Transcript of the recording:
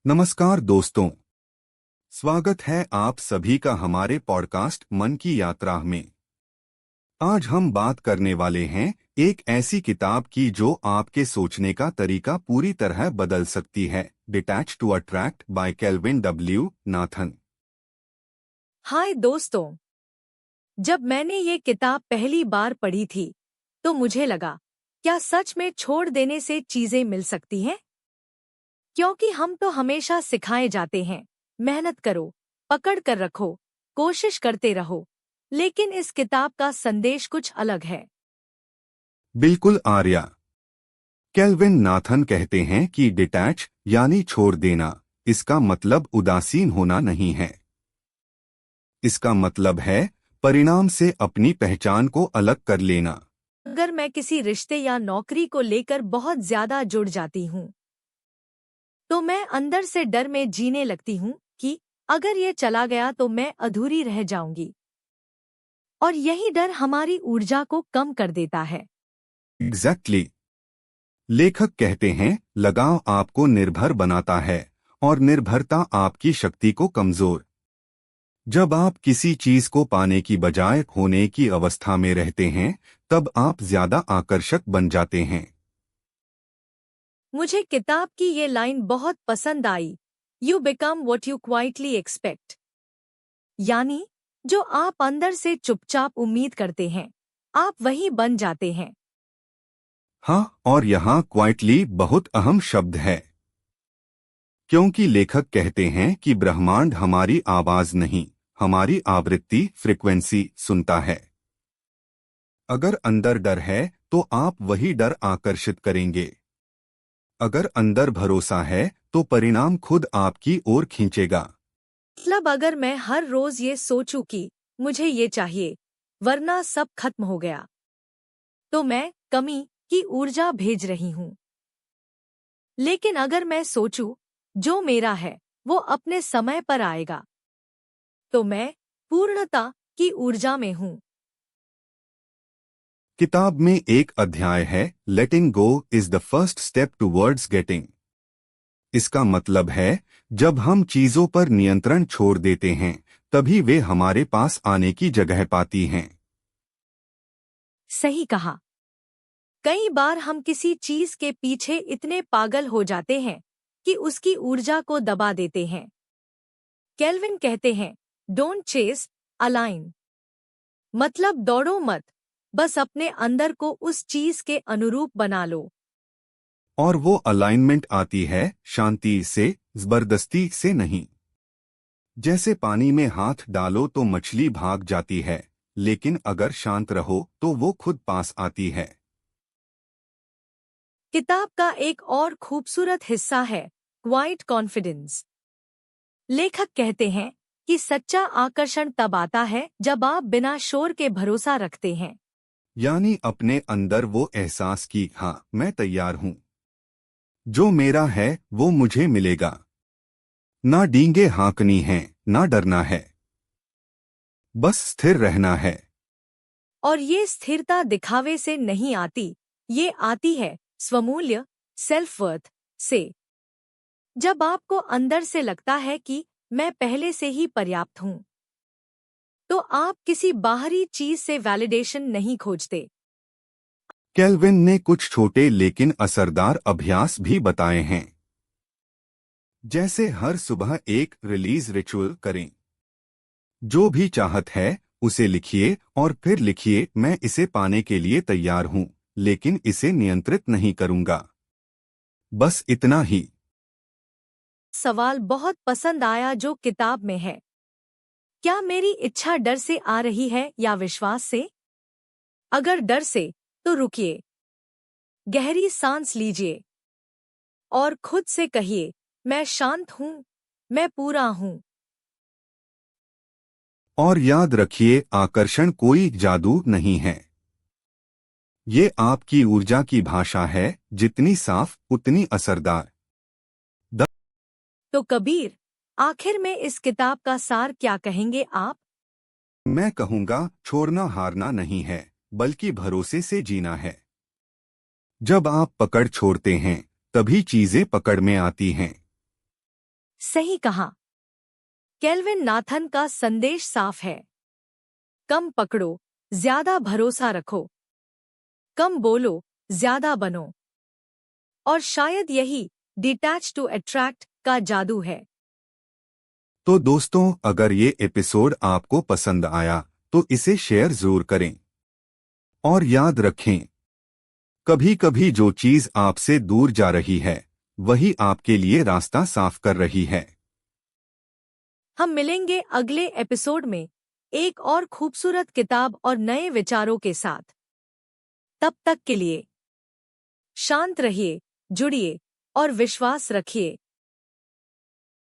नमस्कार दोस्तों, स्वागत है आप सभी का हमारे पॉडकास्ट मन की यात्रा में। आज हम बात करने वाले हैं एक ऐसी किताब की जो आपके सोचने का तरीका पूरी तरह बदल सकती है। Detach to attract by Kelvin W Nathan. Hi दोस्तों। जब मैंने ये किताब पहली बार पढ़ी थी तो मुझे लगा, क्या सच में छोड़ देने से चीजें मिल सकती हैं? क्योंकि हम तो हमेशा सिखाए जाते हैं, मेहनत करो, पकड़ कर रखो, कोशिश करते रहो। लेकिन इस किताब का संदेश कुछ अलग है। बिल्कुल आर्या। केल्विन नाथन कहते हैं कि डिटैच यानी छोड़ देना, इसका मतलब उदासीन होना नहीं है। इसका मतलब है परिणाम से अपनी पहचान को अलग कर लेना। अगर मैं किसी रिश्ते या नौकरी को लेकर बहुत ज्यादा जुड़ जाती हूँ तो मैं अंदर से डर में जीने लगती हूँ कि अगर ये चला गया तो मैं अधूरी रह जाऊंगी। और यही डर हमारी ऊर्जा को कम कर देता है। एग्जैक्टली। लेखक कहते हैं लगाव आपको निर्भर बनाता है और निर्भरता आपकी शक्ति को कमजोर। जब आप किसी चीज को पाने की बजाय खोने की अवस्था में रहते हैं तब आप ज्यादा आकर्षक बन जाते हैं। मुझे किताब की ये लाइन बहुत पसंद आई। You become what you quietly expect. यानी जो आप अंदर से चुपचाप उम्मीद करते हैं, आप वही बन जाते हैं। हाँ, और यहाँ क्वाइटली बहुत अहम शब्द है, क्योंकि लेखक कहते हैं कि ब्रह्मांड हमारी आवाज नहीं, हमारी आवृत्ति फ्रिक्वेंसी सुनता है। अगर अंदर डर है तो आप वही डर आकर्षित करेंगे। अगर अंदर भरोसा है तो परिणाम खुद आपकी ओर खींचेगा। मतलब अगर मैं हर रोज ये सोचूं कि मुझे ये चाहिए वरना सब खत्म हो गया, तो मैं कमी की ऊर्जा भेज रही हूँ। लेकिन अगर मैं सोचूं जो मेरा है वो अपने समय पर आएगा, तो मैं पूर्णता की ऊर्जा में हूँ। किताब में एक अध्याय है letting go is the first step towards getting. इसका मतलब है जब हम चीजों पर नियंत्रण छोड़ देते हैं तभी वे हमारे पास आने की जगह पाती हैं। सही कहा। कई बार हम किसी चीज के पीछे इतने पागल हो जाते हैं कि उसकी ऊर्जा को दबा देते हैं। केल्विन कहते हैं, डोंट चेस, अलाइन। मतलब दौड़ो मत, बस अपने अंदर को उस चीज के अनुरूप बना लो। और वो अलाइनमेंट आती है शांति से, जबरदस्ती से नहीं। जैसे पानी में हाथ डालो तो मछली भाग जाती है, लेकिन अगर शांत रहो तो वो खुद पास आती है। किताब का एक और खूबसूरत हिस्सा है क्वाइट कॉन्फिडेंस। लेखक कहते हैं कि सच्चा आकर्षण तब आता है जब आप बिना शोर के भरोसा रखते हैं। यानी अपने अंदर वो एहसास कि हाँ, मैं तैयार हूँ, जो मेरा है वो मुझे मिलेगा। ना डींगे हाँकनी है, ना डरना है, बस स्थिर रहना है। और ये स्थिरता दिखावे से नहीं आती, ये आती है स्वमूल्य, सेल्फ वर्थ से। जब आपको अंदर से लगता है कि मैं पहले से ही पर्याप्त हूँ, तो आप किसी बाहरी चीज से वैलिडेशन नहीं खोजते। केल्विन ने कुछ छोटे लेकिन असरदार अभ्यास भी बताए हैं, जैसे हर सुबह एक रिलीज रिचुअल करें। जो भी चाहत है उसे लिखिए और फिर लिखिए, मैं इसे पाने के लिए तैयार हूँ, लेकिन इसे नियंत्रित नहीं करूँगा। बस इतना ही। सवाल बहुत पसंद आया जो किताब में है। क्या मेरी इच्छा डर से आ रही है या विश्वास से? अगर डर से, तो रुकिए, गहरी सांस लीजिए और खुद से कहिए, मैं शांत हूँ, मैं पूरा हूँ। और याद रखिए, आकर्षण कोई जादू नहीं है। ये आपकी ऊर्जा की भाषा है, जितनी साफ उतनी असरदार। तो कबीर, आखिर में इस किताब का सार क्या कहेंगे आप? मैं कहूँगा, छोड़ना हारना नहीं है, बल्कि भरोसे से जीना है। जब आप पकड़ छोड़ते हैं तभी चीजें पकड़ में आती हैं। सही कहा। केल्विन नाथन का संदेश साफ है। कम पकड़ो, ज्यादा भरोसा रखो। कम बोलो, ज्यादा बनो। और शायद यही डिटैच टू अट्रैक्ट का जादू है। तो दोस्तों, अगर ये एपिसोड आपको पसंद आया तो इसे शेयर जरूर करें। और याद रखें, कभी कभी जो चीज आपसे दूर जा रही है वही आपके लिए रास्ता साफ कर रही है। हम मिलेंगे अगले एपिसोड में एक और खूबसूरत किताब और नए विचारों के साथ। तब तक के लिए शांत रहिए, जुड़िए और विश्वास रखिए।